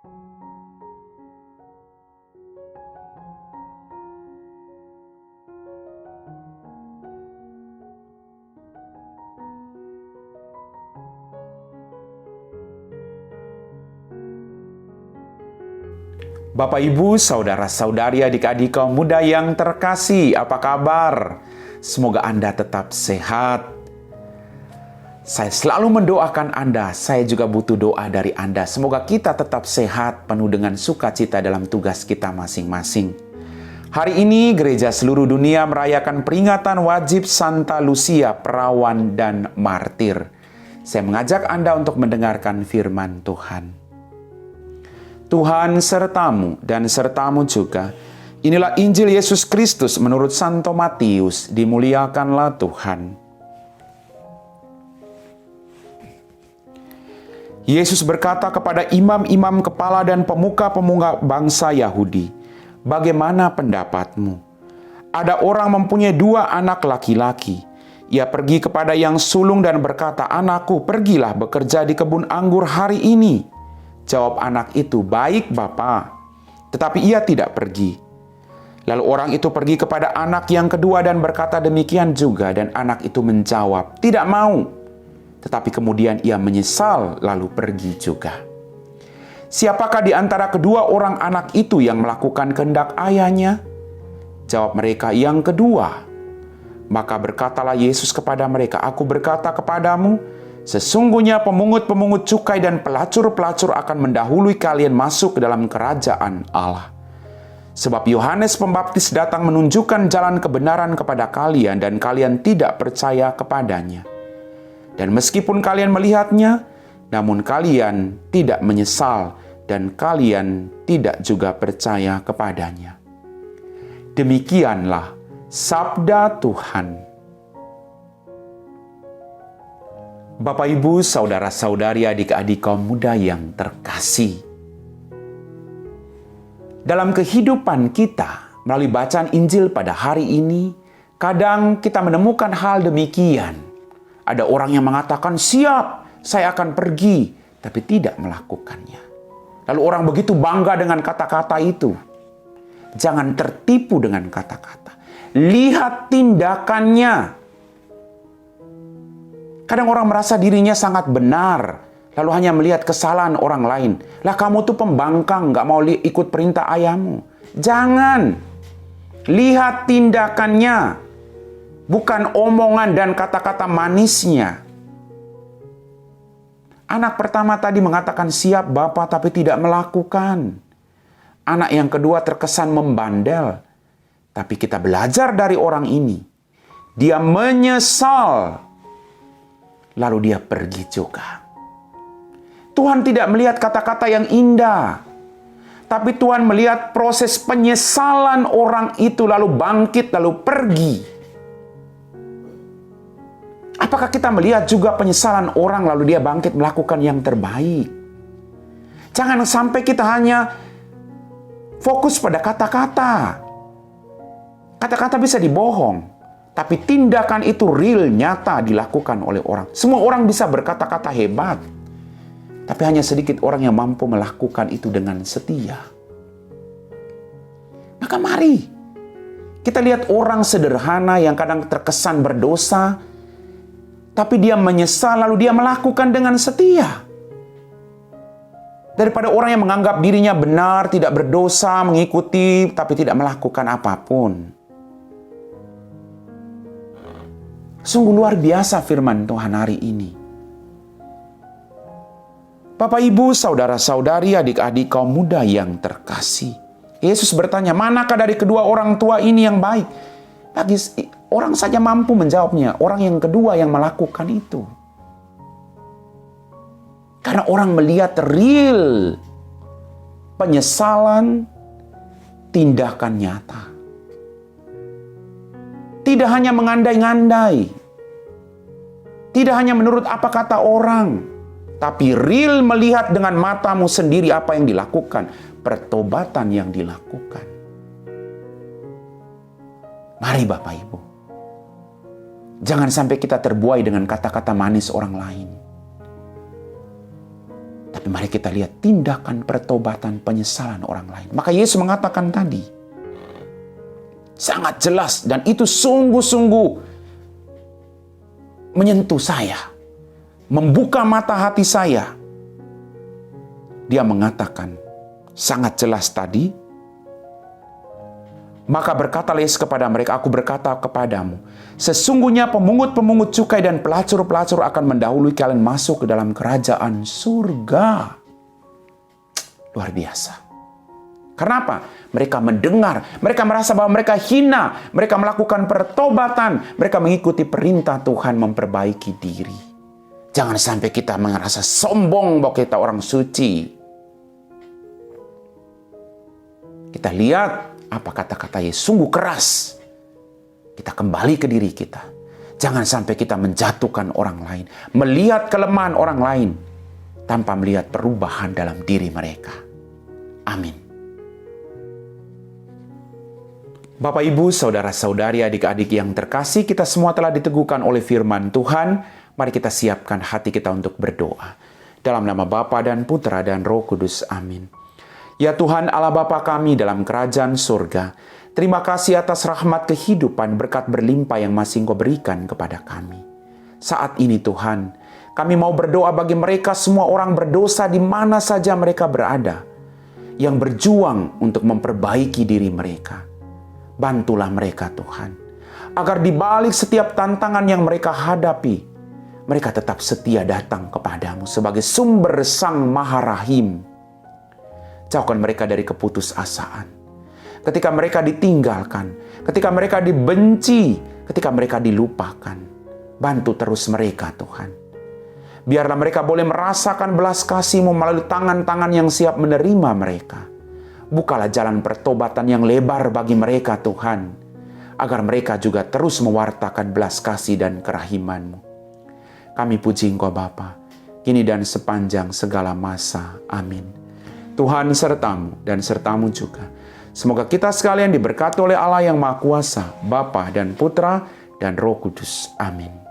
Bapak, Ibu, saudara-saudari, adik-adik kaum muda yang terkasih, apa kabar? Semoga Anda tetap sehat. Saya selalu mendoakan Anda, saya juga butuh doa dari Anda. Semoga kita tetap sehat, penuh dengan sukacita dalam tugas kita masing-masing. Hari ini, gereja seluruh dunia merayakan peringatan wajib Santa Lucia, perawan dan martir. Saya mengajak Anda untuk mendengarkan firman Tuhan. Tuhan sertamu dan sertamu juga. Inilah Injil Yesus Kristus menurut Santo Matius. Dimuliakanlah Tuhan. Yesus berkata kepada imam-imam kepala dan pemuka-pemuka bangsa Yahudi, "Bagaimana pendapatmu? Ada orang mempunyai 2 anak laki-laki. Ia pergi kepada yang sulung dan berkata, 'Anakku, pergilah bekerja di kebun anggur hari ini.' Jawab anak itu, 'Baik, Bapa.' Tetapi ia tidak pergi. Lalu orang itu pergi kepada anak yang kedua dan berkata demikian juga. Dan anak itu menjawab, 'Tidak mau.' Tetapi kemudian ia menyesal lalu pergi juga. Siapakah di antara kedua orang anak itu yang melakukan kehendak ayahnya?" Jawab mereka, "Yang kedua." Maka berkatalah Yesus kepada mereka, "Aku berkata kepadamu, sesungguhnya pemungut-pemungut cukai dan pelacur-pelacur akan mendahului kalian masuk ke dalam kerajaan Allah. Sebab Yohanes Pembaptis datang menunjukkan jalan kebenaran kepada kalian dan kalian tidak percaya kepadanya. Dan meskipun kalian melihatnya, namun kalian tidak menyesal dan kalian tidak juga percaya kepadanya." Demikianlah sabda Tuhan. Bapak, Ibu, saudara-saudari, adik-adik kaum muda yang terkasih. Dalam kehidupan kita, melalui bacaan Injil pada hari ini, kadang kita menemukan hal demikian. Ada orang yang mengatakan, "Siap, saya akan pergi," tapi tidak melakukannya. Lalu orang begitu bangga dengan kata-kata itu. Jangan tertipu dengan kata-kata. Lihat tindakannya. Kadang orang merasa dirinya sangat benar, lalu hanya melihat kesalahan orang lain. "Lah, kamu tuh pembangkang, gak mau ikut perintah ayahmu." Jangan. Lihat tindakannya, bukan omongan dan kata-kata manisnya. Anak pertama tadi mengatakan, "Siap, Bapak," tapi tidak melakukan. Anak yang kedua terkesan membandel. Tapi kita belajar dari orang ini. Dia menyesal. Lalu dia pergi juga. Tuhan tidak melihat kata-kata yang indah. Tapi Tuhan melihat proses penyesalan orang itu lalu bangkit, lalu pergi. Apakah kita melihat juga penyesalan orang lalu dia bangkit melakukan yang terbaik? Jangan sampai kita hanya fokus pada kata-kata. Kata-kata bisa dibohong. Tapi tindakan itu real, nyata dilakukan oleh orang. Semua orang bisa berkata-kata hebat. Tapi hanya sedikit orang yang mampu melakukan itu dengan setia. Maka mari kita lihat orang sederhana yang kadang terkesan berdosa. Tapi dia menyesal lalu dia melakukan dengan setia. Daripada orang yang menganggap dirinya benar, tidak berdosa, mengikuti, tapi tidak melakukan apapun. Sungguh luar biasa firman Tuhan hari ini. Bapak, Ibu, saudara-saudari, adik-adik kaum muda yang terkasih. Yesus bertanya, manakah dari kedua orang tua ini yang baik? Bagi orang saja mampu menjawabnya. Orang yang kedua yang melakukan itu. Karena orang melihat real penyesalan, tindakan nyata. Tidak hanya mengandai-ngandai. Tidak hanya menurut apa kata orang. Tapi real melihat dengan matamu sendiri apa yang dilakukan. Pertobatan yang dilakukan. Mari Bapak Ibu. Jangan sampai kita terbuai dengan kata-kata manis orang lain. Tapi mari kita lihat tindakan pertobatan penyesalan orang lain. Maka Yesus mengatakan tadi, sangat jelas dan itu sungguh-sungguh menyentuh saya. Membuka mata hati saya. Dia mengatakan sangat jelas tadi, maka berkatalah Yesus kepada mereka, aku berkata kepadamu, sesungguhnya pemungut-pemungut cukai dan pelacur-pelacur akan mendahului kalian masuk ke dalam kerajaan surga. Luar biasa. Kenapa? Mereka mendengar, mereka merasa bahwa mereka hina, mereka melakukan pertobatan, mereka mengikuti perintah Tuhan memperbaiki diri. Jangan sampai kita merasa sombong bahwa kita orang suci. Kita lihat apa kata-kata Yesus, sungguh keras. Kita kembali ke diri kita. Jangan sampai kita menjatuhkan orang lain, melihat kelemahan orang lain, tanpa melihat perubahan dalam diri mereka. Amin. Bapak, Ibu, saudara-saudari, adik-adik yang terkasih, kita semua telah diteguhkan oleh firman Tuhan. Mari kita siapkan hati kita untuk berdoa. Dalam nama Bapa dan Putra dan Roh Kudus. Amin. Ya Tuhan Allah Bapa kami dalam kerajaan surga, terima kasih atas rahmat kehidupan berkat berlimpah yang masih Engkau berikan kepada kami. Saat ini Tuhan, kami mau berdoa bagi mereka semua orang berdosa di mana saja mereka berada, yang berjuang untuk memperbaiki diri mereka. Bantulah mereka Tuhan, agar di balik setiap tantangan yang mereka hadapi, mereka tetap setia datang kepadamu sebagai sumber Sang Maha Rahim. Jauhkan mereka dari keputusasaan. Ketika mereka ditinggalkan, ketika mereka dibenci, ketika mereka dilupakan. Bantu terus mereka Tuhan. Biarlah mereka boleh merasakan belas kasih-Mu melalui tangan-tangan yang siap menerima mereka. Bukalah jalan pertobatan yang lebar bagi mereka Tuhan, agar mereka juga terus mewartakan belas kasih dan kerahiman-Mu. Kami puji Engkau Bapa, kini dan sepanjang segala masa. Amin. Tuhan sertamu dan sertamu juga. Semoga kita sekalian diberkati oleh Allah yang Maha Kuasa, Bapa dan Putra dan Roh Kudus. Amin.